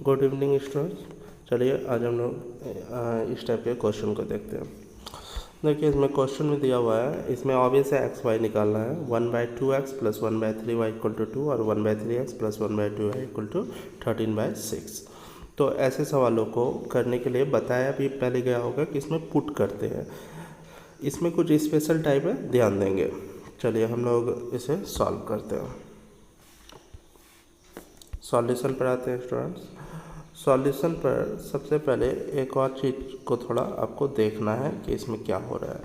Good evening students. चलिए आज हम लोग इस टाइप के क्वेश्चन को देखते हैं। देखिए इसमें क्वेश्चन में दिया हुआ है, इसमें ऑब्वियस है एक्स वाई निकालना है। 1/2x plus 1/3y equal to 2 और 1/3x plus 1/2y equal to 13/6। तो ऐसे सवालों को करने के लिए बताया भी पहले गया होगा कि इसमें पुट करते हैं। इसमें कुछ स्पेशल टाइप है, ध्यान देंगे। चलिए हम लोग इसे सॉल्व करते हैं। सॉल्यूशन पर आते हैं स्टूडेंट्स। सॉल्यूशन पर सबसे पहले एक और चीज़ को थोड़ा आपको देखना है कि इसमें क्या हो रहा है।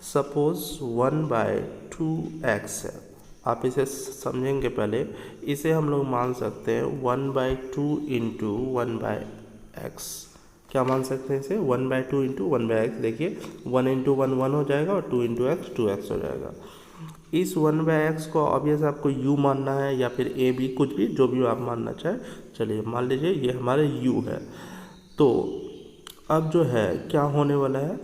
सपोज 1/2x है, आप इसे समझेंगे पहले। इसे हम लोग मान सकते हैं 1/2 इंटू 1/x। क्या मान सकते हैं इसे? 1/2 इंटू 1/x। देखिए 1 इंटू 1 1 हो जाएगा और 2 इंटू x 2x हो जाएगा। इस 1/x को ऑब्वियस आपको u मानना है या फिर a b, कुछ भी जो भी आप मानना चाहे। चलिए मान लीजिए ये हमारे u है। तो अब जो है क्या होने वाला है,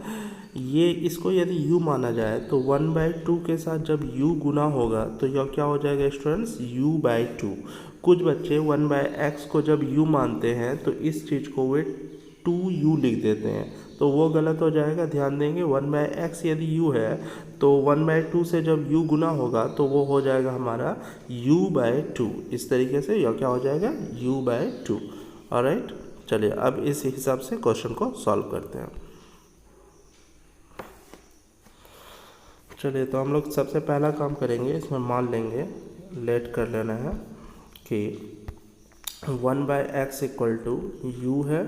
ये इसको यदि u माना जाए तो 1/2 के साथ जब u गुना होगा तो यह क्या हो जाएगा स्टूडेंट्स? u/2। कुछ बच्चे 1/x को जब u मानते हैं तो इस चीज़ को वे 2u लिख देते हैं, तो वो गलत हो जाएगा। ध्यान देंगे 1/x यदि u है तो 1/2 से जब u गुना होगा तो वो हो जाएगा हमारा u/2। इस तरीके से यह क्या हो जाएगा? u/2। ऑलराइट, चलिए अब इस हिसाब से क्वेश्चन को सॉल्व करते हैं। चलिए तो हम लोग सबसे पहला काम करेंगे, इसमें मान लेंगे, लेट कर लेना है कि 1/x इक्वल टू u है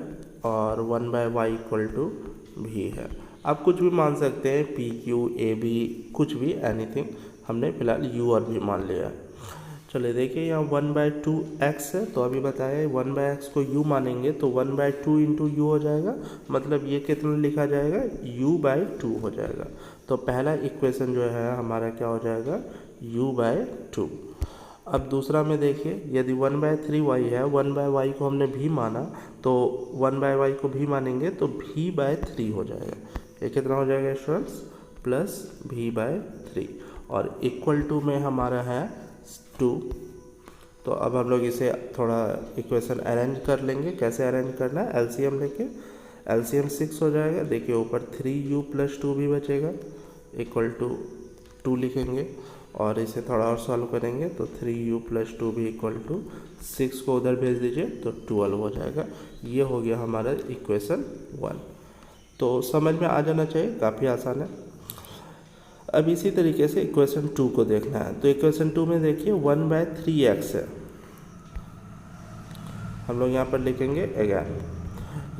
और 1/y इक्वल टू v है। आप कुछ भी मान सकते हैं, p q a b, कुछ भी, एनीथिंग। हमने फिलहाल u और v मान लिया है। चलिए देखिए यहाँ 1/2x है, तो अभी बताया 1/x को u मानेंगे तो 1/2 इंटू यू हो जाएगा। मतलब ये कितना लिखा जाएगा? u/2 हो जाएगा। तो पहला इक्वेशन जो है हमारा क्या हो जाएगा? u/2। अब दूसरा में देखिए, यदि 1/3y है, 1/y को हमने v माना तो 1/y को v मानेंगे तो v/3 हो जाएगा। ये कितना हो जाएगा स्टूडेंट्स? प्लस v/3 और इक्वल टू में हमारा है 2। तो अब हम लोग इसे थोड़ा इक्वेशन अरेंज कर लेंगे। कैसे अरेंज करना है? एलसीएम लेके। एलसीएम 6 हो जाएगा। देखिए ऊपर 3u प्लस 2 भी बचेगा, इक्वल टू 2 लिखेंगे और इसे थोड़ा और सॉल्व करेंगे तो 3u प्लस 2 भी इक्वल टू 6 को उधर भेज दीजिए तो 12 हो जाएगा। ये हो गया हमारा इक्वेशन 1। तो समझ में आ जाना चाहिए, काफ़ी आसान है। अब इसी तरीके से इक्वेशन 2 को देखना है। तो इक्वेशन 2 में देखिए 1/3x है, हम लोग यहाँ पर लिखेंगे अगैन।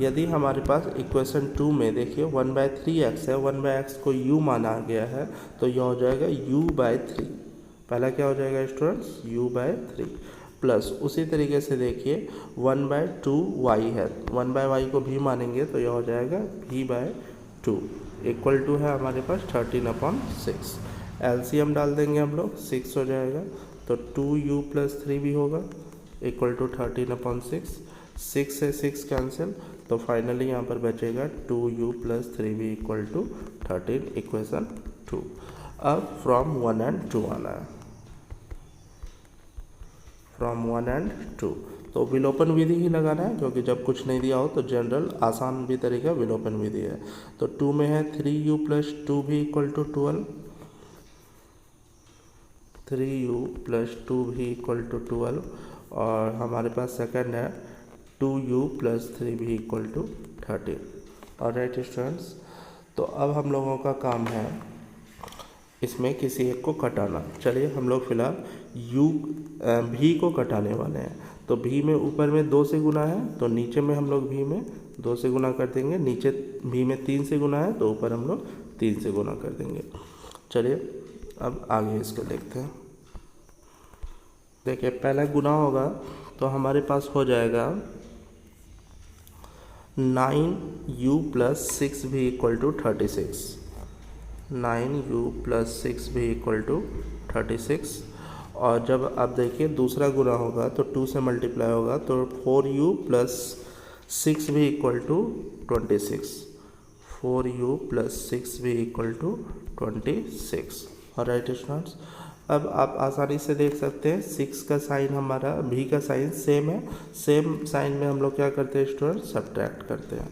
यदि हमारे पास इक्वेशन 2 में देखिए 1/3x है, 1/x को u माना गया है तो यह हो जाएगा u/3। पहला क्या हो जाएगा स्टूडेंट्स? u/3 प्लस उसी तरीके से देखिए 1/2y है, 1/y को भी मानेंगे तो यह हो जाएगा v/2 इक्वल टू है हमारे पास 13/6। एलसीएम डाल देंगे हम लोग, 6 हो जाएगा तो 2u प्लस 3 भी होगा इक्वल टू 13/6। 6 से 6 कैंसिल तो फाइनली यहाँ पर बचेगा 2u plus 3v equal to 13, equation 2। अब फ्रॉम 1 and 2 आना है, फ्रॉम 1 and 2। तो विलोपन विधि ही लगाना है, क्योंकि जब कुछ नहीं दिया हो तो जनरल आसान भी तरीका विलोपन विधि है। तो 2 में है 3u plus 2v equal to 12, 3u plus 2v equal to 12 और हमारे पास सेकंड है 2u plus 3v equal to 13। और राइट स्टूडेंट्स, तो अब हम लोगों का काम है इसमें किसी एक को कटाना। चलिए हम लोग फिलहाल v को कटाने वाले हैं। तो v में ऊपर में 2 से गुना है तो नीचे में हम लोग v में 2 से गुना कर देंगे। नीचे v में 3 से गुना है तो ऊपर हम लोग 3 से गुना कर देंगे। चलिए अब आगे इसको देखते हैं। देखिए पहला गुना होगा तो हमारे पास हो जाएगा 9u plus 6v equal to 36, 9u plus 6v equal to 36। और जब आप देखिए दूसरा गुना होगा तो 2 से मल्टीप्लाई होगा तो 4u plus 6v equal to 26, 4u plus 6v equal to 26। और राइट स्टूडेंट्स, अब आप आसानी से देख सकते हैं 6 का साइन हमारा भी का साइन सेम है, सेम साइन में हम लोग क्या करते हैं स्टूडेंट, सब्ट्रैक्ट करते हैं।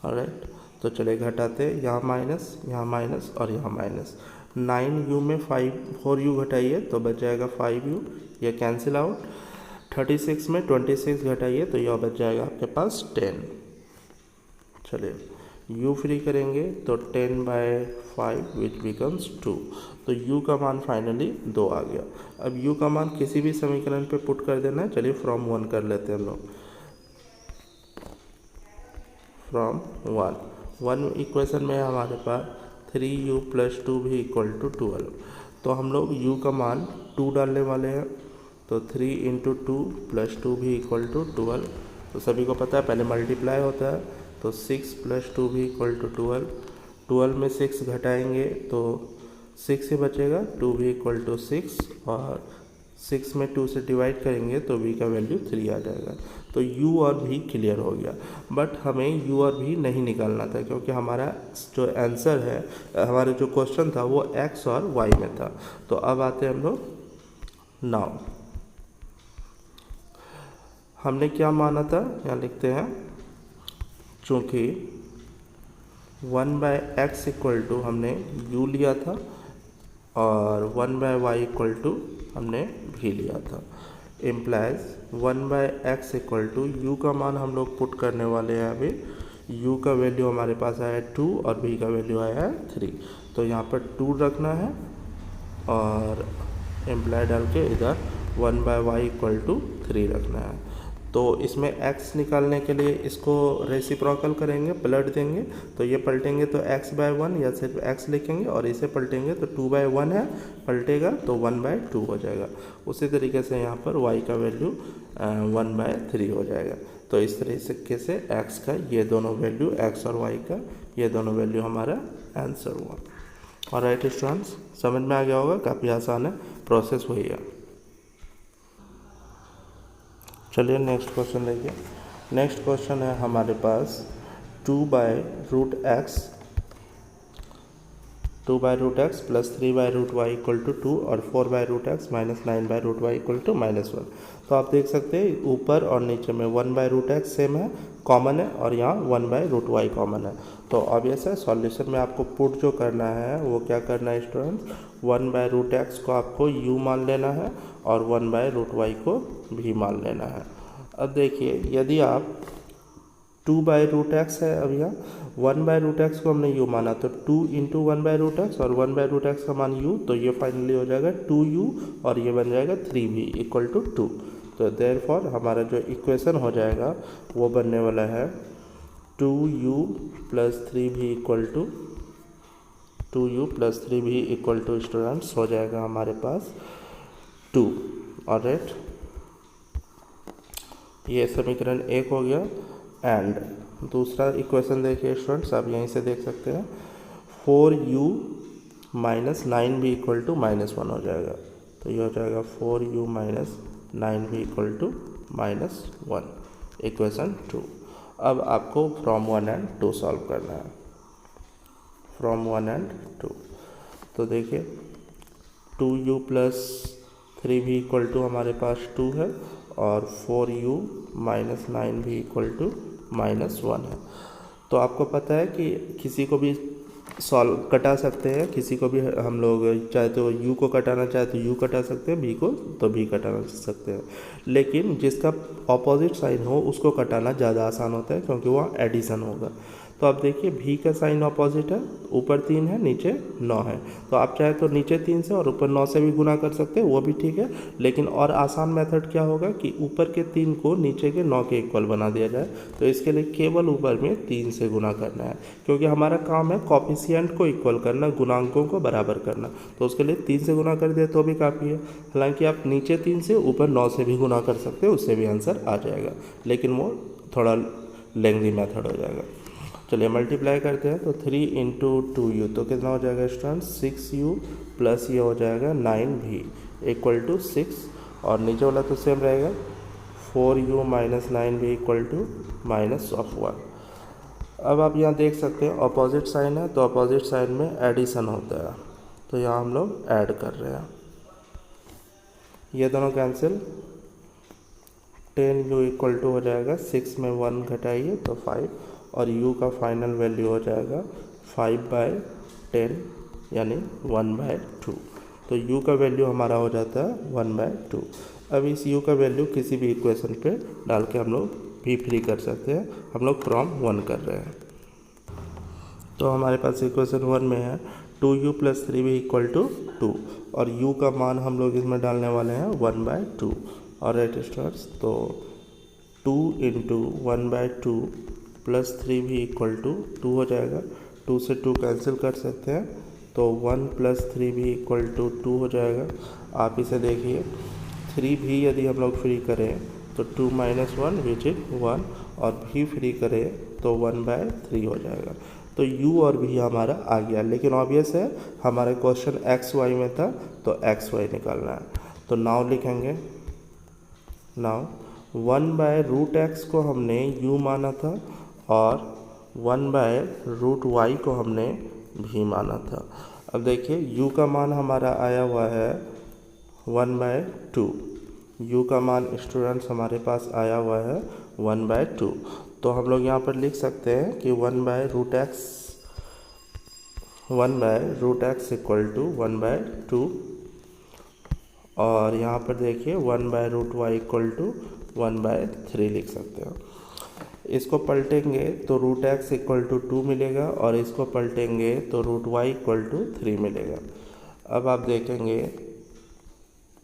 ऑलराइट, तो चलिए घटाते हैं, यहाँ माइनस और यहाँ माइनस। 9u में 4u घटाइए तो बच जाएगा 5u, यह कैंसिल आउट। 36 में 26 घटाइए तो यह बच जाएगा आपके पास 10। चलिए u फ्री करेंगे तो 10/5 विच बिकम्स 2। तो u का मान फाइनली 2 आ गया। अब u का मान किसी भी समीकरण पे पुट कर देना है। चलिए फ्रॉम 1 कर लेते हैं हम लोग, फ्रॉम 1 इक्वेशन में हमारे पास 3u + 2 भी इक्वल टू 12। तो हम लोग u का मान 2 डालने वाले हैं, तो 3 × 2 + 2 भी इक्वल टू 12। तो सभी को पता है पहले मल्टीप्लाई होता है, तो 6 + 2 भी इक्वल टू 12। 12 में 6 घटाएंगे तो 6 ही बचेगा, 2 भी इक्वल टू 6, और 6 में 2 से डिवाइड करेंगे तो v का वैल्यू 3 आ जाएगा। तो u और v क्लियर हो गया, बट हमें u और v नहीं निकालना था क्योंकि हमारा जो आंसर है, हमारा जो क्वेश्चन था वो x और y में था। तो अब आते हैं हम लोग नाउ, हमने क्या माना था, यहाँ लिखते हैं, चूँकि 1/x इक्वल टू हमने u लिया था और 1/y इक्वल टू हमने v लिया था, implies 1/x equal to u का मान हम लोग पुट करने वाले हैं। अभी u का वैल्यू हमारे पास आया है 2 और v का वैल्यू आया है 3। तो यहाँ पर 2 रखना है और इम्प्लाई डाल के इधर 1/y इक्वल टू 3 रखना है। तो इसमें x निकालने के लिए इसको रेसिप्रोकल करेंगे, पलट देंगे, तो ये पलटेंगे तो x/1 या सिर्फ x लिखेंगे, और इसे पलटेंगे तो 2/1 है, पलटेगा तो 1/2 हो जाएगा। उसी तरीके से यहाँ पर y का वैल्यू 1/3 हो जाएगा। तो इस तरीके से x का ये दोनों वैल्यू, x और y का ये दोनों वैल्यू हमारा आंसर हुआ। और राइट स्टूडेंट्स, समझ में आ गया होगा, काफ़ी आसान है, प्रोसेस वही है। चलिए नेक्स्ट क्वेश्चन देखिए। नेक्स्ट क्वेश्चन है हमारे पास 2/√x + 3/√y इक्वल टू 2 और 4/√x - 9/√y इक्वल टू -1। तो आप देख सकते हैं ऊपर और नीचे में 1/√x सेम है, कॉमन है, और यहाँ 1/√y कॉमन है। तो ऑब्वियस है सॉल्यूशन में आपको पुट जो करना है वो क्या करना है स्टूडेंट्स, 1/√x को आपको u मान लेना है और 1/√y को भी मान लेना है। अब देखिए यदि आप 2/√x है, अब यहाँ 1/√x को हमने u माना, तो 2 × 1/√x और 1/√x का मान u, तो ये फाइनली हो जाएगा 2u और ये बन जाएगा 3v इक्वल टू 2। तो देयरफॉर हमारा जो इक्वेशन हो जाएगा वो बनने वाला है 2u + 3v equal to 2u + 3v equal to students हो जाएगा हमारे पास 2। ऑलराइट, ये समीकरण 1 हो गया। एंड दूसरा इक्वेशन देखिए स्टूडेंट्स, आप यहीं से देख सकते हैं 4u - 9v इक्वल टू -1 हो जाएगा। तो ये हो जाएगा 4u - 9v equal to -1, equation 2। अब आपको फ्रॉम 1 एंड 2 सॉल्व करना है, फ्रॉम 1 एंड 2। तो देखिए 2u + 3v इक्वल टू हमारे पास 2 है और 4u - 9v इक्वल टू -1 है। तो आपको पता है कि किसी को भी सॉल्व कटा सकते हैं, किसी को भी हम लोग चाहे तो u को कटाना चाहे तो u कटा सकते हैं, v को तो v कटाना सकते हैं, लेकिन जिसका ऑपोजिट साइन हो उसको कटाना ज़्यादा आसान होता है क्योंकि वह एडिशन होगा। तो आप देखिए v का साइन ऑपोजिट है, ऊपर 3 है नीचे 9 है, तो आप चाहे तो नीचे 3 से और ऊपर 9 से भी गुना कर सकते हैं, वो भी ठीक है। लेकिन और आसान मेथड क्या होगा कि ऊपर के 3 को नीचे के 9 के इक्वल बना दिया जाए। तो इसके लिए केवल ऊपर में 3 से गुना करना है, क्योंकि हमारा काम है कॉफिशिएंट को इक्वल करना, गुणांकों को बराबर करना। तो उसके लिए 3 से गुना कर दिया तो भी काफ़ी है। हालांकि आप नीचे 3 से ऊपर 9 से भी गुना कर सकते हैं, उससे भी आंसर आ जाएगा, लेकिन वो थोड़ा लेंथी मेथड हो जाएगा। चलिए मल्टीप्लाई करते हैं, तो 3 × 2u तो कितना हो जाएगा स्टूडेंट, 6u प्लस ये हो जाएगा 9v इक्वल टू 6, और नीचे वाला तो सेम रहेगा 4u - 9v इक्वल टू -1। अब आप यहाँ देख सकते हैं अपोजिट साइन है, तो अपोजिट साइन में एडिशन होता है, तो यहाँ हम लोग ऐड कर रहे हैं। ये दोनों कैंसिल, 10u इक्वल टू हो जाएगा 6 में 1 घटाइए तो 5, और u का फाइनल वैल्यू हो जाएगा 5/10 यानी 1/2। तो u का वैल्यू हमारा हो जाता है 1/2। अब इस u का वैल्यू किसी भी इक्वेशन पे डाल के हम लोग भी फ्री कर सकते हैं। हम लोग फ्रॉम 1 कर रहे हैं, तो हमारे पास इक्वेशन 1 में है 2u + 3v इक्वल टू 2, और u का मान हम लोग इसमें डालने वाले हैं 1/2। और राइट स्टूडेंट्स, तो 2 × 1/2 + 3v इक्वल टू 2 हो जाएगा। 2 से 2 कैंसिल कर सकते हैं, तो 1 + 3v इक्वल टू 2 हो जाएगा। आप इसे देखिए, 3v यदि हम लोग फ्री करें तो 2 - 1 विच इज 1, और v फ्री करें तो 1/3 हो जाएगा। तो u और v हमारा आ गया, लेकिन ऑब्वियस है हमारे क्वेश्चन एक्स वाई में था तो एक्स वाई निकालना है। तो नाउ लिखेंगे, नाउ 1/√x को हमने u माना था और 1/√y को हमने v माना था। अब देखिए u का मान हमारा आया हुआ है 1/2, u का मान स्टूडेंट्स हमारे पास आया हुआ है 1/2। तो हम लोग यहाँ पर लिख सकते हैं कि 1/√x इक्वल टू 1/2, और यहाँ पर देखिए 1/√y इक्वल टू 1/3 लिख सकते हैं। इसको पलटेंगे तो √x इक्वल टू 2 मिलेगा, और इसको पलटेंगे तो √y इक्वल टू 3 मिलेगा। अब आप देखेंगे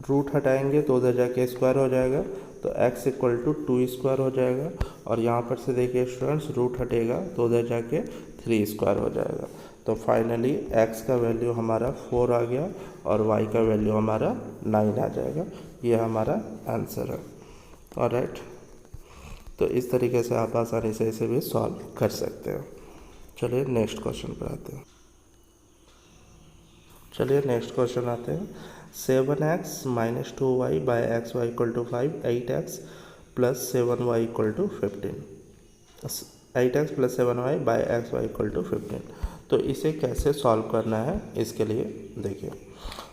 रूट हटाएंगे तो उधर जाके स्क्वायर हो जाएगा, तो x इक्वल टू 2 स्क्वायर हो जाएगा, और यहाँ पर से देखिए स्टूडेंट्स रूट हटेगा तो उधर जाके 3 स्क्वायर हो जाएगा। तो फाइनली x का वैल्यू हमारा 4 आ गया और y का वैल्यू हमारा 9 आ जाएगा। ये हमारा आंसर है। ऑलराइट, तो इस तरीके से आप आसानी से इसे भी सॉल्व कर सकते हैं। चलिए नेक्स्ट क्वेश्चन पर आते हैं। चलिए नेक्स्ट क्वेश्चन आते हैं। 7x - 2y / xy equal to 5, 8x + 7y equal to 15, 8x + 7y / xy equal to 15। तो इसे कैसे सॉल्व करना है इसके लिए देखिए।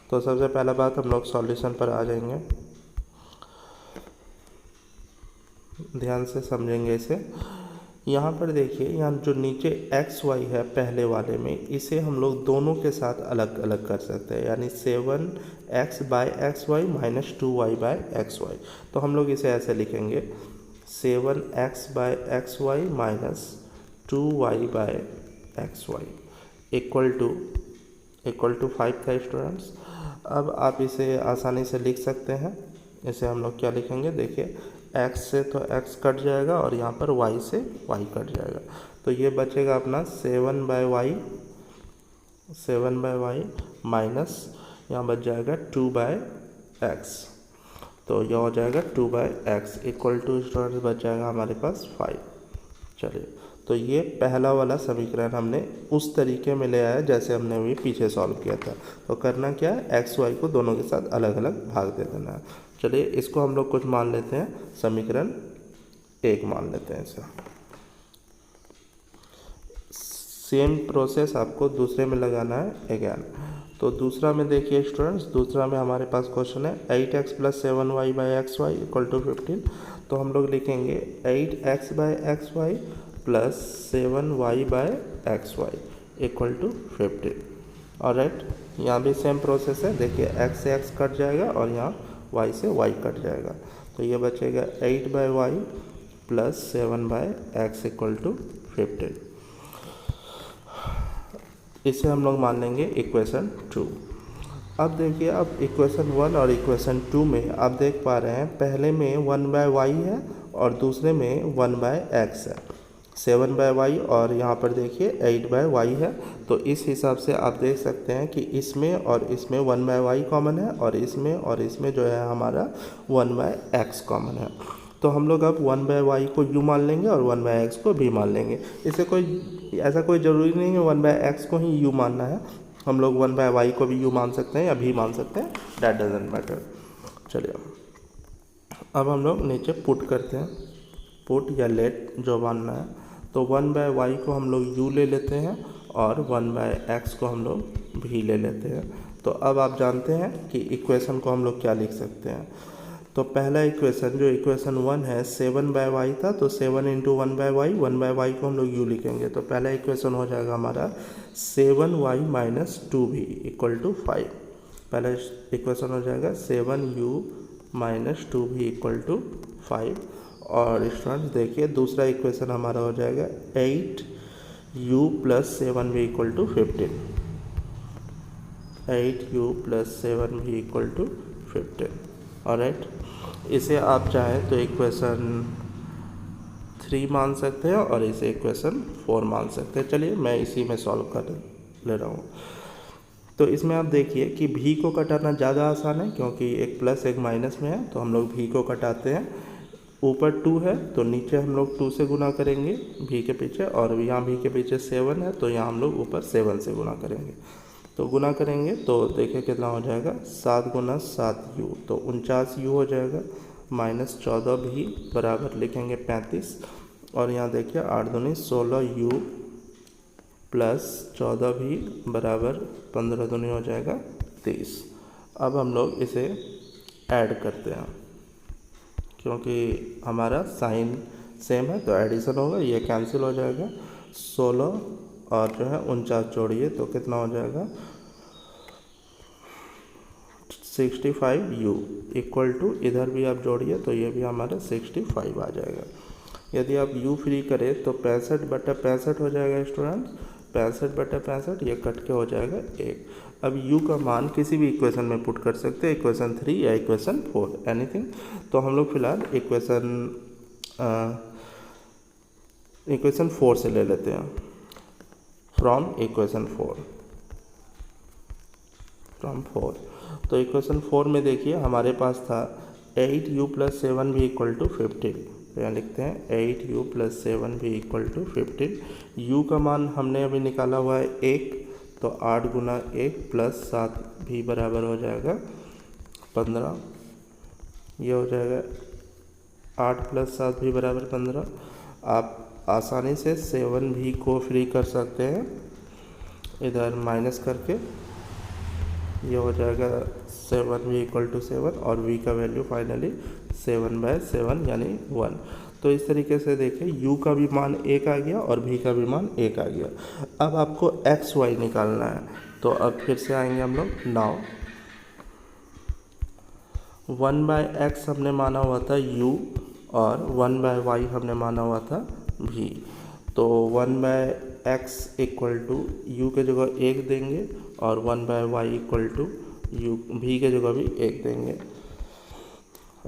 तो सबसे पहला बात हम लोग सॉल्यूशन पर आ जाएंगे, ध्यान से समझेंगे इसे। यहाँ पर देखिए, यहाँ जो नीचे एक्स वाई है पहले वाले में, इसे हम लोग दोनों के साथ अलग अलग कर सकते हैं, यानी 7x / xy - 2y / xy। तो हम लोग इसे ऐसे लिखेंगे 7x / xy - 2y / xy equal to 5 था स्टूडेंट्स। अब आप इसे आसानी से लिख सकते हैं। इसे हम लोग क्या लिखेंगे, देखिए x से तो x कट जाएगा और यहाँ पर y से y कट जाएगा, तो ये बचेगा अपना 7/y माइनस यहाँ बच जाएगा 2/x, तो यह हो जाएगा 2/x इक्वल टू स्टूडेंट्स बच जाएगा हमारे पास 5। चलिए, तो ये पहला वाला समीकरण हमने उस तरीके में ले आया जैसे हमने अभी पीछे सॉल्व किया था। तो करना क्या है, एक्स वाई को दोनों के साथ अलग अलग भाग दे देना है। चलिए इसको हम लोग कुछ मान लेते हैं, समीकरण 1 मान लेते हैं इसे। सेम प्रोसेस आपको दूसरे में लगाना है अगेन। तो दूसरा में देखिए स्टूडेंट्स, दूसरा में हमारे पास क्वेश्चन है 8x + 7y / xy equal to 15। तो हम लोग लिखेंगे 8x / xy + 7y / xy equal to 15। Alright, यहाँ भी सेम प्रोसेस है। देखिए x से x कट जाएगा और यहाँ y से y कट जाएगा, तो ये बचेगा 8/y + 7/x इक्वल टू 15। इसे हम लोग मान लेंगे इक्वेशन 2। अब देखिए, अब इक्वेशन 1 और इक्वेशन 2 में आप देख पा रहे हैं, पहले में 1/y है और दूसरे में 1/x है। 7/y और यहाँ पर देखिए 8/y है। तो इस हिसाब से आप देख सकते हैं कि इसमें और इसमें 1/y कॉमन है, और इसमें जो है हमारा 1/x कॉमन है। तो हम लोग अब 1/y को u मान लेंगे और 1/x को v मान लेंगे। इसे ऐसा कोई ज़रूरी नहीं है 1/x को ही u मानना है, हम लोग 1/y को भी u मान सकते हैं या v मान सकते हैं, दैट डजेंट मैटर। चलिए अब हम लोग नीचे पुट करते हैं, पुट या लेट जो मानना है। तो 1/y को हम लोग u ले लेते हैं और 1/x को हम लोग v ले लेते हैं। तो अब आप जानते हैं कि इक्वेशन को हम लोग क्या लिख सकते हैं। तो पहला इक्वेशन जो इक्वेशन 1 है 7/y था, तो 7 इंटू 1/y, 1/y को हम लोग u लिखेंगे। तो पहला इक्वेशन हो जाएगा हमारा 7y minus 2v equal to 5। पहला इक्वेशन हो जाएगा 7u minus 2v equal to 5। और स्टूडेंट्स देखिए दूसरा इक्वेशन हमारा हो जाएगा 8u plus 7v equal to 15। 8u plus 7v equal to 15। Alright, इसे आप चाहें तो इक्वेशन 3 मान सकते हैं और इसे इक्वेशन 4 मान सकते हैं। चलिए मैं इसी में सॉल्व कर ले रहा हूँ। तो इसमें आप देखिए कि भी को कटाना ज़्यादा आसान है, क्योंकि एक प्लस एक माइनस में है, तो हम लोग भी को कटाते हैं। ऊपर 2 है तो नीचे हम लोग 2 से गुना करेंगे भी के पीछे, और यहाँ भी के पीछे 7 है तो यहाँ हम लोग ऊपर 7 से गुना करेंगे। तो गुना करेंगे तो देखिए कितना हो जाएगा 7 गुना 7u, तो 49u हो जाएगा, माइनस 14 भी बराबर लिखेंगे 35। और यहाँ देखिए 8 दूनी 16u प्लस 14 भी बराबर 15 दूनी हो जाएगा 30। अब हम लोग इसे ऐड करते हैं, क्योंकि हमारा साइन सेम है तो एडिशन होगा, ये कैंसिल हो जाएगा। 16 और जो है 49 जोड़िए तो कितना हो जाएगा 65u इक्वल टू, इधर भी आप जोड़िए तो ये भी हमारा 65 आ जाएगा। यदि आप u फ्री करें तो 65/65 हो जाएगा स्टूडेंट, 65/65, ये कट के हो जाएगा 1। अब u का मान किसी भी इक्वेशन में पुट कर सकते हैं, इक्वेशन 3 या इक्वेशन 4 एनीथिंग। तो हम लोग फिलहाल इक्वेशन 4 से ले लेते हैं, फ्रॉम इक्वेशन 4। तो इक्वेशन 4 में देखिए हमारे पास था 8u plus 7v equal to 15। तो यहाँ लिखते हैं 8u plus 7v equal to 15। u का मान हमने अभी निकाला हुआ है 1, तो 8 गुना 1 प्लस 7 भी बराबर हो जाएगा 15। ये हो जाएगा 8 प्लस 7 भी बराबर 15। आप आसानी से 7v को फ्री कर सकते हैं इधर माइनस करके, ये हो जाएगा 7v इक्वल टू 7 और v का वैल्यू फाइनली 7/7 यानी 1। तो इस तरीके से देखिए u का भी मान 1 आ गया और v का भी मान 1 आ गया। अब आपको x y निकालना है, तो अब फिर से आएंगे हम लोग। नाउ 1/x हमने माना हुआ था u और 1/y हमने माना हुआ था v। तो 1/x इक्वल टू u के जगह 1 देंगे और 1/y equal to u v के जगह भी 1 देंगे।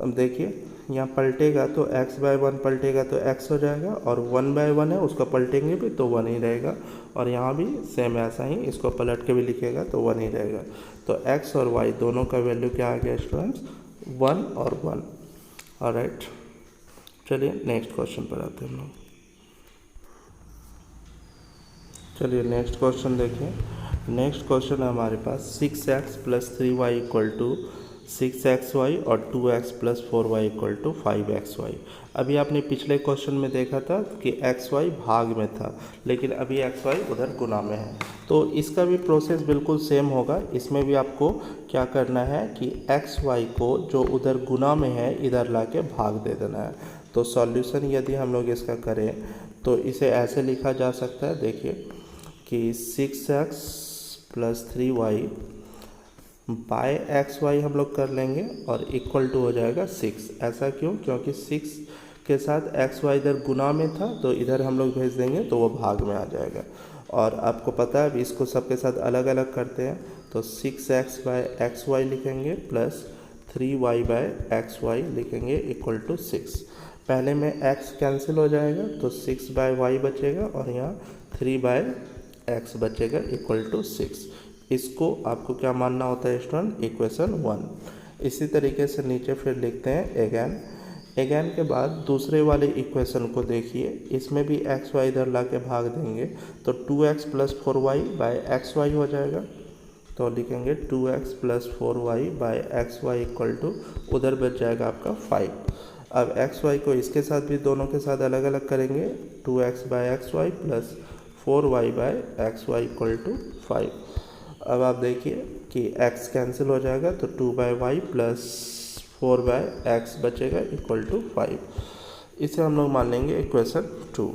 अब देखिए यहाँ पलटेगा तो x/1 पलटेगा तो x हो जाएगा, और 1/1 है उसको पलटेंगे भी तो 1 ही रहेगा, और यहाँ भी सेम ऐसा ही इसको पलट के भी लिखेगा तो 1 ही रहेगा। तो x और y दोनों का वैल्यू क्या आ गया स्टूडेंट्स, 1 और 1। ऑलराइट, चलिए नेक्स्ट क्वेश्चन पर आते हैं हम लोग। चलिए नेक्स्ट क्वेश्चन देखिए। नेक्स्ट क्वेश्चन है हमारे पास 6x plus 3y equal to 6xy और 2x plus 4y equal to 5xy। अभी आपने पिछले क्वेश्चन में देखा था कि xy भाग में था, लेकिन अभी xy उधर गुना में है। तो इसका भी प्रोसेस बिल्कुल सेम होगा। इसमें भी आपको क्या करना है कि xy को जो उधर गुना में है इधर ला के भाग दे देना है। तो सॉल्यूशन यदि हम लोग इसका करें तो इसे ऐसे लिखा जा सकता है, देखिए कि 6x plus 3y bye xy हम लोग कर लेंगे और इक्वल टू हो जाएगा 6। ऐसा क्यों, क्योंकि 6 के साथ xy इधर गुना में था तो इधर हम लोग भेज देंगे तो वो भाग में आ जाएगा। और आपको पता है अब इसको सबके साथ अलग अलग करते हैं, तो 6x बाय xy लिखेंगे प्लस 3y बाय xy लिखेंगे इक्वल टू 6। पहले में x कैंसिल हो जाएगा तो 6/y बचेगा और यहाँ 3/x बचेगा इक्वल टू 6। इसको आपको क्या मानना होता है स्टूडेंट, इक्वेशन 1। इसी तरीके से नीचे फिर लिखते हैं अगेन के बाद दूसरे वाले इक्वेशन को देखिए, इसमें भी एक्स वाई इधर ला के भाग देंगे तो 2x plus 4y by x Y हो जाएगा। तो लिखेंगे 2x plus 4y by x y equal to उधर बच जाएगा आपका 5। अब एक्स वाई को इसके साथ भी दोनों के साथ अलग अलग करेंगे, 2x by x y plus 4y by x y equal to 5। अब आप देखिए कि x कैंसिल हो जाएगा तो 2/y प्लस 4/x बचेगा इक्वल टू 5। इसे हम लोग मान लेंगे इक्वेशन 2।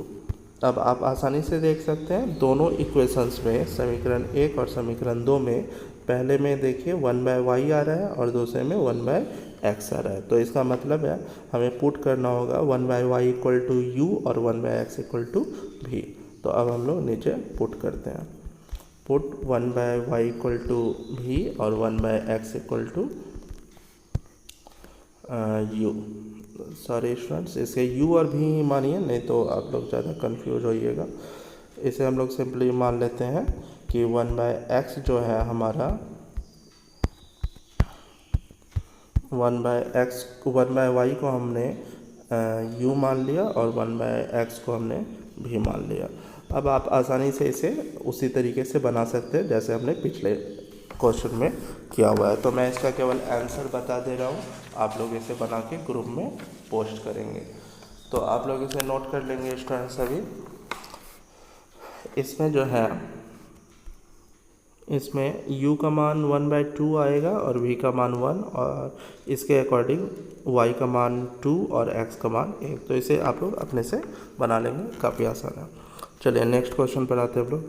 अब आप आसानी से देख सकते हैं दोनों इक्वेशंस में, समीकरण 1 और समीकरण 2 में, पहले में देखिए 1/y आ रहा है और दूसरे में 1/x आ रहा है। तो इसका मतलब है हमें पुट करना होगा 1/y इक्वल टू u और 1/x इक्वल टू v। तो अब हम लोग नीचे पुट करते हैं, put 1/y equal to v और 1/x equal to u। Sorry students, इसे u और v ही मानिए, नहीं तो आप लोग ज़्यादा कंफ्यूज होइएगा। इसे हम लोग सिंपली मान लेते हैं कि 1/x जो है हमारा 1/y को हमने u मान लिया और 1/x को हमने v मान लिया। अब आप आसानी से इसे उसी तरीके से बना सकते हैं जैसे हमने पिछले क्वेश्चन में किया हुआ है। तो मैं इसका केवल आंसर बता दे रहा हूँ, आप लोग इसे बना के ग्रुप में पोस्ट करेंगे। तो आप लोग इसे नोट कर लेंगे स्टूडेंट्स सभी। इसमें जो है, इसमें u का मान 1/2 आएगा और v का मान 1, और इसके अकॉर्डिंग y का मान 2 और x का मान 1। तो इसे आप लोग अपने से बना लेंगे, काफ़ी आसान है। चलिए नेक्स्ट क्वेश्चन पर आते हैं हम लोग।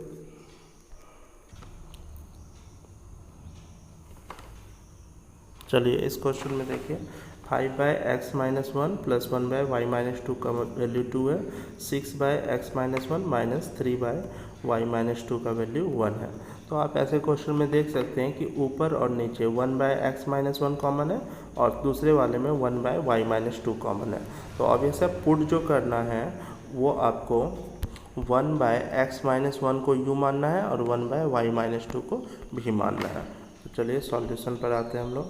चलिए इस क्वेश्चन में देखिए 5/x-1 प्लस 1/y-2 का वैल्यू 2 है, 6/x-1 माइनस 3/y-2 का वैल्यू 1 है। तो आप ऐसे क्वेश्चन में देख सकते हैं कि ऊपर और नीचे 1/x-1 कॉमन है और दूसरे वाले में 1/y-2 कॉमन है। तो अब ये सब पुट जो करना है वो आपको 1/x-1 को u मानना है और 1/y-2 को भी मानना है। तो चलिए सॉल्यूशन पर आते हैं हम लोग।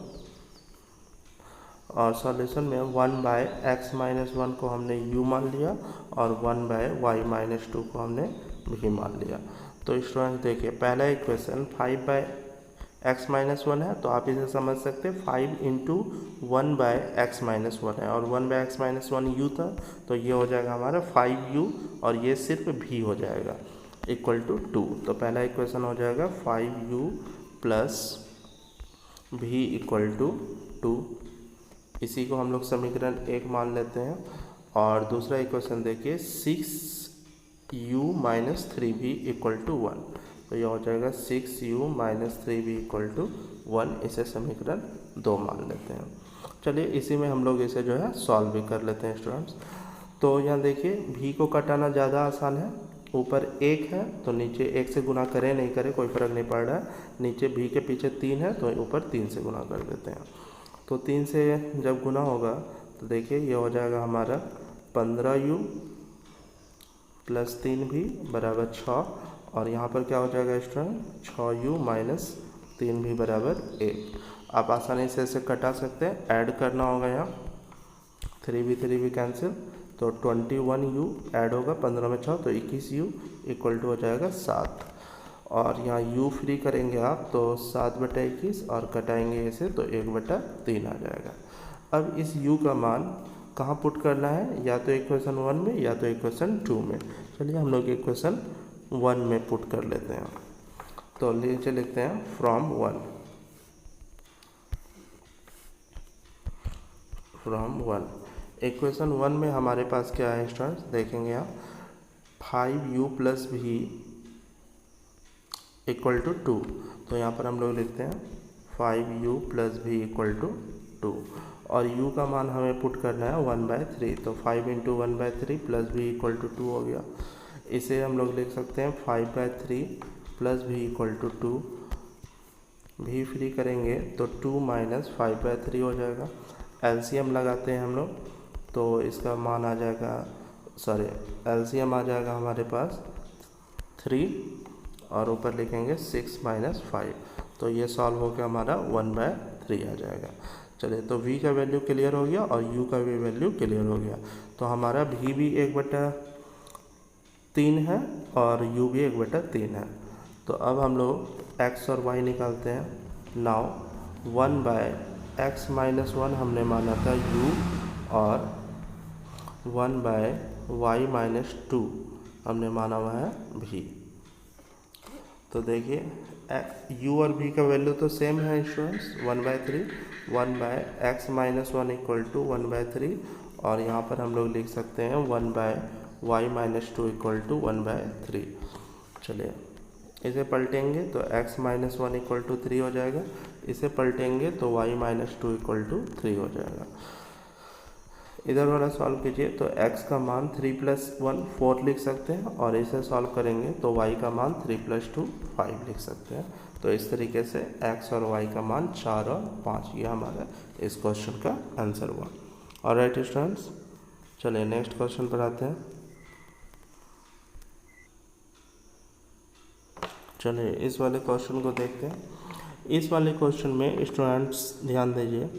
और सॉल्यूशन में 1/x-1 को हमने u मान लिया और 1/y-2 को हमने v मान लिया। तो स्टूडेंट देखिए पहला इक्वेशन 5/x-1 है, तो आप इसे समझ सकते हैं 5 इंटू 1/x-1 है और 1/x-1 u था, तो ये हो जाएगा हमारा 5u और ये सिर्फ v हो जाएगा इक्वल टू 2। तो पहला इक्वेशन हो जाएगा 5u plus v equal to 2। इसी को हम लोग समीकरण 1 मान लेते हैं। और दूसरा इक्वेशन देखिए 6u minus 3v equal to 1। तो यह हो जाएगा 6u minus 3v equal to 1। इसे समीकरण 2 मान लेते हैं। चलिए इसी में हम लोग इसे जो है सॉल्व भी कर लेते हैं स्टूडेंट्स। तो यहाँ देखिए v को कटाना ज़्यादा आसान है, ऊपर 1 है तो नीचे 1 से गुना करें नहीं करें कोई फ़र्क नहीं पड़ रहा है। नीचे v के पीछे 3 है तो ऊपर 3 से गुना कर देते हैं। तो 3 से जब गुना होगा तो देखिए ये हो जाएगा हमारा 15u प्लस 3v बराबर 6, और यहाँ पर क्या हो जाएगा स्टूडेंट 6u माइनस 3v बराबर 1। आप आसानी से इसे कटा सकते हैं, ऐड करना होगा यहाँ 3v कैंसिल, तो 21u ऐड होगा 15 में 6 तो 21u इक्वल टू हो जाएगा 7। और यहाँ u फ्री करेंगे आप तो 7/21 और कटाएंगे इसे तो 1/3 आ जाएगा। अब इस u का मान कहाँ पुट करना है, या तो इक्वेशन 1 में या तो इक्वेशन 2 में। चलिए हम लोग इक्वेशन 1 में पुट कर लेते हैं। तो नीचे लिखते हैं फ्रॉम 1 इक्वेशन 1 में हमारे पास क्या है स्टूडेंट्स, देखेंगे आप 5u plus v equal to 2। तो यहाँ पर हम लोग लिखते हैं 5u plus v equal to 2 और u का मान हमें पुट करना है 1/3। तो 5 into 1/3 plus v equal to 2 हो गया। इसे हम लोग लिख सकते हैं 5/3 plus v equal to 2। v free करेंगे तो 2 माइनस 5/3 हो जाएगा। एलसीएम लगाते हैं हम लोग तो इसका मान आ जाएगा, सॉरी एलसीएम आ जाएगा हमारे पास 3 और ऊपर लिखेंगे 6 माइनस 5। तो ये सॉल्व होकर हमारा 1/3 आ जाएगा। चलिए तो v का वैल्यू क्लियर हो गया और u का भी वैल्यू क्लियर हो गया। तो हमारा v भी 1/3 है और u भी 1/3 है। तो अब हम लोग x और y निकालते हैं। नाउ 1/x-1 हमने माना था u और 1/y-2 हमने माना हुआ है v। तो देखिए u और v का वैल्यू तो सेम है स्टूडेंट्स, 1/3, 1/x - 1 = 1/3, और यहाँ पर हम लोग लिख सकते हैं 1/y - 2 = 1/3। चलिए इसे पलटेंगे तो x - 1 = 3 हो जाएगा, इसे पलटेंगे तो y - 2 = 3 हो जाएगा। इधर वाला सॉल्व कीजिए तो x का मान 3 + 1 4 लिख सकते हैं, और इसे सॉल्व करेंगे तो y का मान 3 + 2 5 लिख सकते हैं। तो इस तरीके से x और y का मान 4 और 5, ये हमारा इस क्वेश्चन का आंसर हुआ। ऑलराइट स्टूडेंट्स, चलिए नेक्स्ट क्वेश्चन पर आते हैं। चलिए इस वाले क्वेश्चन को देखते हैं। इस वाले क्वेश्चन में स्टूडेंट्स ध्यान दीजिए,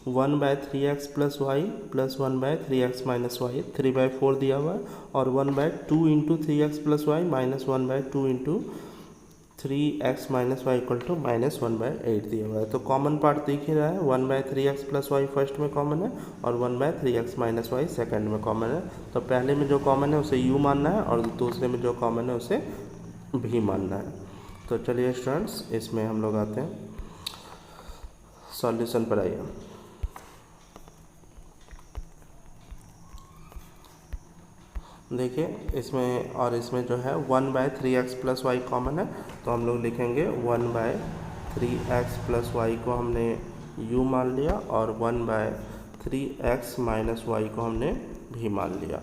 1/3x + y + 1/3x - y 3/4 दिया हुआ है, और 1/2 × 3x + y - 1/2 × 3x - y = -1/8 दिया हुआ है। तो कॉमन पार्ट दिख ही रहा है, 1/3x + y फर्स्ट में कॉमन है और 1/3x - y सेकंड में कॉमन है। तो पहले में जो कॉमन है उसे u मानना है, और दूसरे में जो कॉमन है उसे v मानना है। तो चलिए स्टूडेंट्स इसमें हम लोग आते हैं, सॉल्यूशन पर आइए। देखिए इसमें और इसमें जो है 1/3x + y कॉमन है, तो हम लोग लिखेंगे 1/3x + y को हमने u मान लिया, और 1/3x - y को हमने v मान लिया।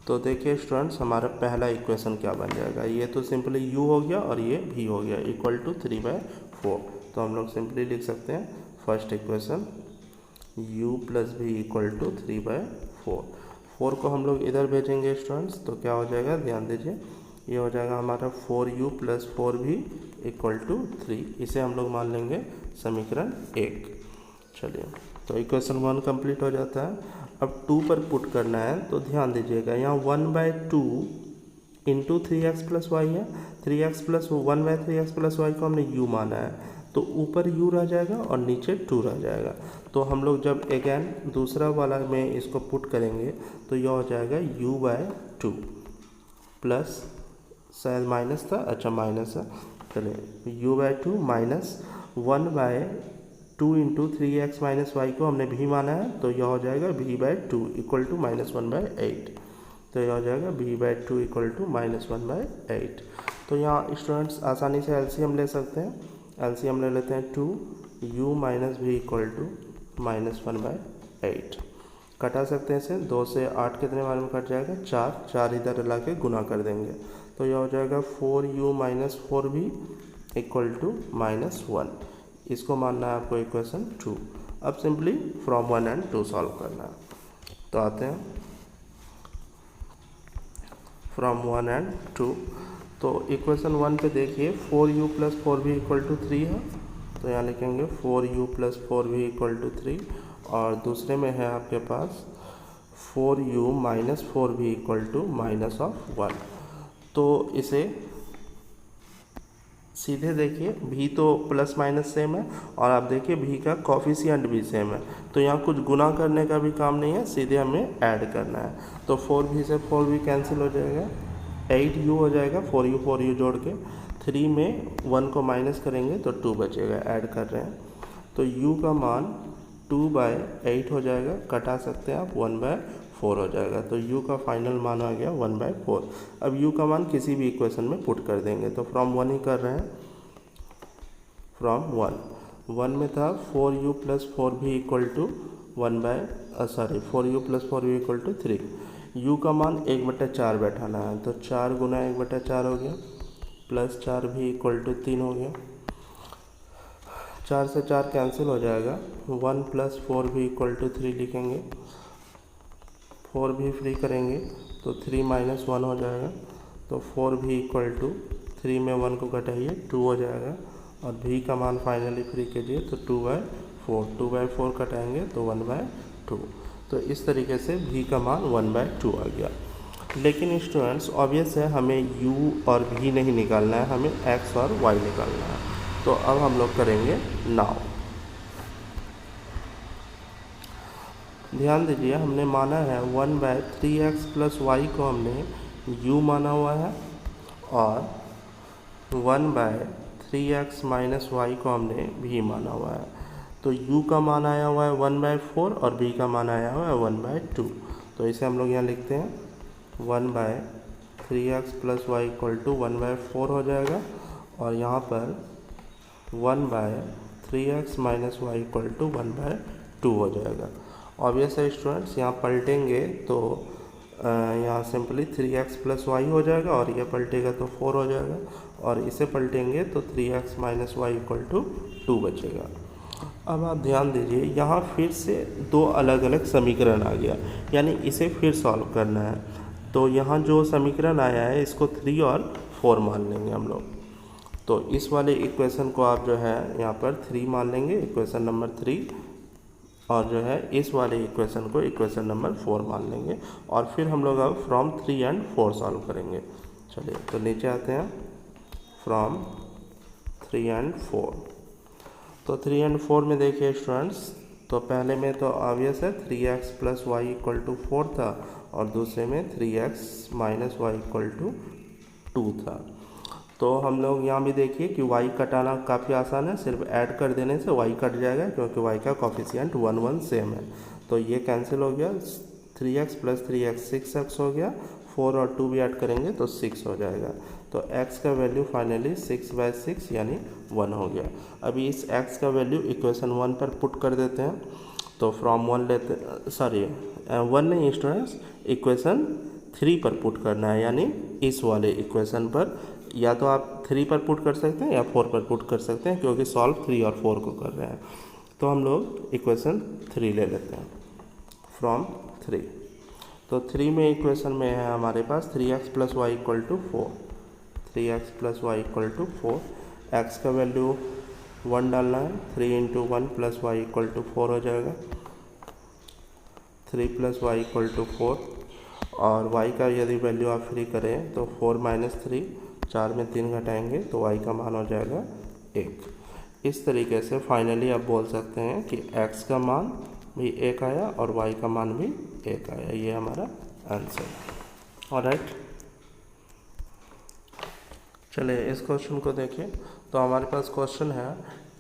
तो देखिए स्टूडेंट्स हमारा पहला इक्वेशन क्या बन जाएगा, ये तो सिंपली u हो गया और ये v हो गया, = 3/4। तो हम लोग सिंपली लिख सकते हैं फर्स्ट इक्वेशन u + v = 3/4। 4 को हम लोग इधर भेजेंगे स्टूडेंट्स, तो क्या हो जाएगा, ध्यान दीजिए, ये हो जाएगा हमारा 4u + 4v = 3। इसे हम लोग मान लेंगे समीकरण 1। चलिए तो इक्वेशन 1 कंप्लीट हो जाता है। अब 2 पर पुट करना है, तो ध्यान दीजिएगा यहाँ 1/2 × 3x + y है, 3x + 1/3x + y को हमने u माना है, तो ऊपर u रह जाएगा और नीचे 2 रह जाएगा। तो हम लोग जब अगेन दूसरा वाला में इसको पुट करेंगे तो यह हो जाएगा u/2 प्लस, शायद माइनस था, अच्छा माइनस है, चलिए u/2 माइनस 1/2 × 3x - y को हमने v माना है, तो यह हो जाएगा v/2 = -1/8। तो यह हो जाएगा v/2 = -1/8। तो यहाँ स्टूडेंट्स आसानी से एलसीएम ले सकते हैं, एलसीएम ले लेते हैं 2u - v = -1/8। कटा सकते हैं इसे, 2 से 8 कितने बार में कट जाएगा, 4 इधर ला के गुना कर देंगे, तो यह हो जाएगा 4u - 4v = -1। इसको मानना है आपको इक्वेशन 2। अब सिंपली फ्रॉम 1 एंड 2 सॉल्व करना है। तो आते हैं फ्रॉम 1 एंड 2। तो इक्वेशन 1 पे देखिए 4u + 4v = 3 है, तो यहाँ लिखेंगे 4u + 4v = 3, और दूसरे में है आपके पास 4u - 4v = -1। तो इसे सीधे देखिए v तो प्लस माइनस सेम है, और आप देखिए v का कॉफिशिएंट भी सेम है, तो यहाँ कुछ गुना करने का भी काम नहीं है, सीधे हमें ऐड करना है। तो 4v से 4v कैंसिल हो जाएगा, 8u हो जाएगा, 4u जोड़ के 3 में 1 को माइनस करेंगे तो 2 बचेगा, ऐड कर रहे हैं, तो u का मान 2/8 हो जाएगा, कटा सकते हैं आप 1/4 हो जाएगा, तो u का फाइनल मान आ गया 1/4। अब u का मान किसी भी इक्वेशन में पुट कर देंगे, तो फ्रॉम 1 ही कर रहे हैं, फ्रॉम 1 में था 4u + 4v = 4u + 4v = 3। u का मान 1/4 बैठाना है, तो 4 गुना 1/4 हो गया, प्लस 4v = 3 हो गया, 4 से 4 कैंसिल हो जाएगा, 1 + 4v = 3 लिखेंगे, 4v फ्री करेंगे तो 3 - 1 हो जाएगा, तो 4v = 3 में 1 को घटाइए 2 हो जाएगा, और v का मान फाइनली फ्री कीजिए तो 2/4 कटाएंगे तो 1/2। तो इस तरीके से v का मान 1/2 आ गया। लेकिन स्टूडेंट्स ऑब्वियस है हमें u और v नहीं निकालना है, हमें x और y निकालना है। तो अब हम लोग करेंगे नाउ। ध्यान दीजिए हमने माना है 1/3x + y को हमने u माना हुआ है, और 1/3 3x माइनस वाई को हमने भी माना हुआ है। तो u का मान आया हुआ है 1/4 और b का मान आया हुआ है 1/2। तो इसे हम लोग यहाँ लिखते हैं 1/3x plus y equal to 1/4 हो जाएगा, और यहाँ पर 1/3x minus y equal to 1/2 हो जाएगा। ऑब्वियस है स्टूडेंट्स, यहाँ पलटेंगे तो यहाँ सिंपली 3x प्लस वाई हो जाएगा, और ये पलटेगा तो 4 हो जाएगा, और इसे पलटेंगे तो 3x minus y equal to 2 बचेगा। अब आप ध्यान दीजिए, यहाँ फिर से दो अलग अलग समीकरण आ गया, यानी इसे फिर सॉल्व करना है। तो यहाँ जो समीकरण आया है इसको 3 और 4 मान लेंगे हम लोग। तो इस वाले इक्वेशन को आप जो है यहाँ पर 3 मान लेंगे, इक्वेशन नंबर 3, और जो है इस वाले इक्वेशन को इक्वेशन नंबर 4 मान लेंगे, और फिर हम लोग अब फ्रॉम 3 and 4 सॉल्व करेंगे। चलिए तो नीचे आते हैं, फ्रॉम 3 and 4। तो 3 and 4 में देखिए स्टूडेंट्स, तो पहले में तो ऑब्वियस है 3x plus y equal to 4 था, और दूसरे में 3x minus y equal to 2 था। तो हम लोग यहाँ भी देखिए कि y कटाना काफ़ी आसान है, सिर्फ ऐड कर देने से y कट जाएगा, क्योंकि y का कॉफिशिएंट 1 1 सेम है। तो ये कैंसिल हो गया, 3x प्लस 3x 6x हो गया, 4 और 2 भी ऐड करेंगे तो 6 हो जाएगा। तो x का वैल्यू फाइनली 6/6 यानी 1 हो गया। अभी इस x का वैल्यू इक्वेशन 1 पर पुट कर देते हैं। तो फ्रॉम 1 लेते, सॉरी 1 नहीं स्टूडेंट्स, इक्वेशन 3 पर पुट करना है, यानी इस वाले इक्वेशन पर। या तो आप 3 पर पुट कर सकते हैं या 4 पर पुट कर सकते हैं, क्योंकि सॉल्व 3 और 4 को कर रहे हैं। तो हम लोग इक्वेशन 3 ले लेते हैं, फ्रॉम 3। तो 3 में इक्वेशन में है हमारे पास 3x plus y equal to 4, 3x plus y equal to 4। x का वैल्यू 1 डालना है, 3 into 1 plus y equal to 4 हो जाएगा, 3 प्लस वाई इक्वल टू 4। और y का यदि वैल्यू आप फ्री करें तो 4 माइनस 3, 4 में 3 घटाएंगे तो y का मान हो जाएगा 1। इस तरीके से फाइनली आप बोल सकते हैं कि x का मान भी 1 आया और y का मान भी 1 आया। ये हमारा आंसर। ऑलराइट, चलिए इस क्वेश्चन को देखें। तो हमारे पास क्वेश्चन है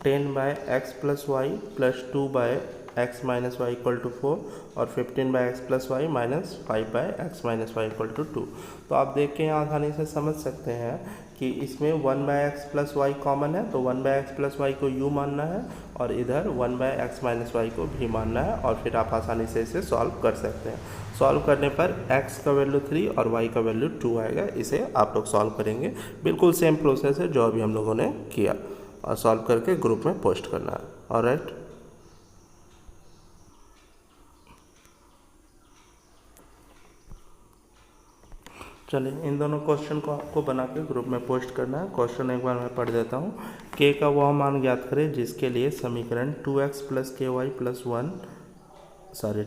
10/x plus y plus 2/x minus y equal to 4 और 15/x plus y minus 5/x minus y equal to 2। तो आप देख के यहाँ आसानी से समझ सकते हैं कि इसमें 1/x प्लस वाई कॉमन है, तो 1/x प्लस वाई को u मानना है, और इधर 1/x माइनस वाई को भी मानना है, और फिर आप आसानी से इसे सॉल्व कर सकते हैं। सॉल्व करने पर x का वैल्यू 3 और y का वैल्यू 2 आएगा। इसे आप लोग सॉल्व करेंगे, बिल्कुल सेम प्रोसेस है जो अभी हम लोगों ने किया, और सॉल्व करके ग्रुप में पोस्ट करना है। ऑलराइट, चलिए इन दोनों क्वेश्चन को आपको बना के ग्रुप में पोस्ट करना है। क्वेश्चन एक बार मैं पढ़ देता हूँ। k का वह मान ज्ञात करें जिसके लिए समीकरण 2x प्लस के वाई प्लस 1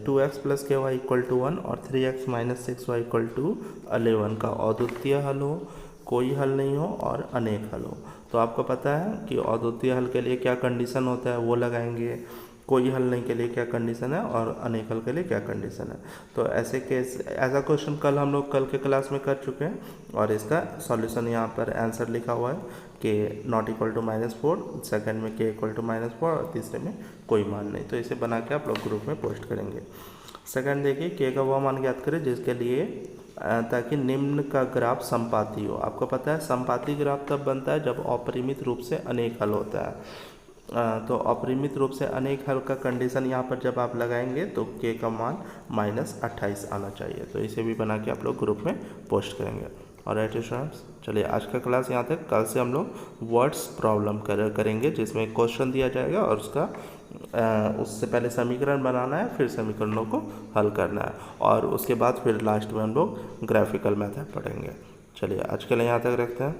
2x प्लस के वाई इक्वल टू 1 और 3x minus 6y equal to 11 का अद्वितीय हल हो, कोई हल नहीं हो और अनेक हल हो। तो आपको पता है कि अद्वितीय हल के लिए क्या कंडीशन होता है, वो लगाएंगे। कोई हल नहीं के लिए क्या कंडीशन है, और अनेक हल के लिए क्या कंडीशन है। तो ऐसे केस, ऐसा क्वेश्चन हम लोग कल के क्लास में कर चुके हैं, और इसका सॉल्यूशन यहाँ पर आंसर लिखा हुआ है कि नॉट इक्वल टू -4, सेकंड में k इक्वल टू -4 और तीसरे में कोई मान नहीं। तो इसे बना के आप लोग ग्रुप में पोस्ट करेंगे। सेकंड देखिए, k का वह मान ज्ञात करें जिसके लिए ताकि निम्न का ग्राफ संपाती हो। आपको पता है संपाती ग्राफ तब बनता है जब अपरिमित रूप से अनेक हल होता है। तो अपरिमित रूप से अनेक हल का कंडीशन यहाँ पर जब आप लगाएंगे तो k का मान -28 आना चाहिए। तो इसे भी बना के आप लोग ग्रुप में पोस्ट करेंगे। और राइट स्टूडेंट्स, चलिए आज का क्लास यहाँ तक। कल से हम लोग वर्ड्स प्रॉब्लम करेंगे, जिसमें क्वेश्चन दिया जाएगा और उसका उससे पहले समीकरण बनाना है, फिर समीकरणों को हल करना है, और उसके बाद फिर लास्ट में हम लोग ग्राफिकल मेथड पढ़ेंगे। चलिए आज के लिए यहाँ तक रखते हैं।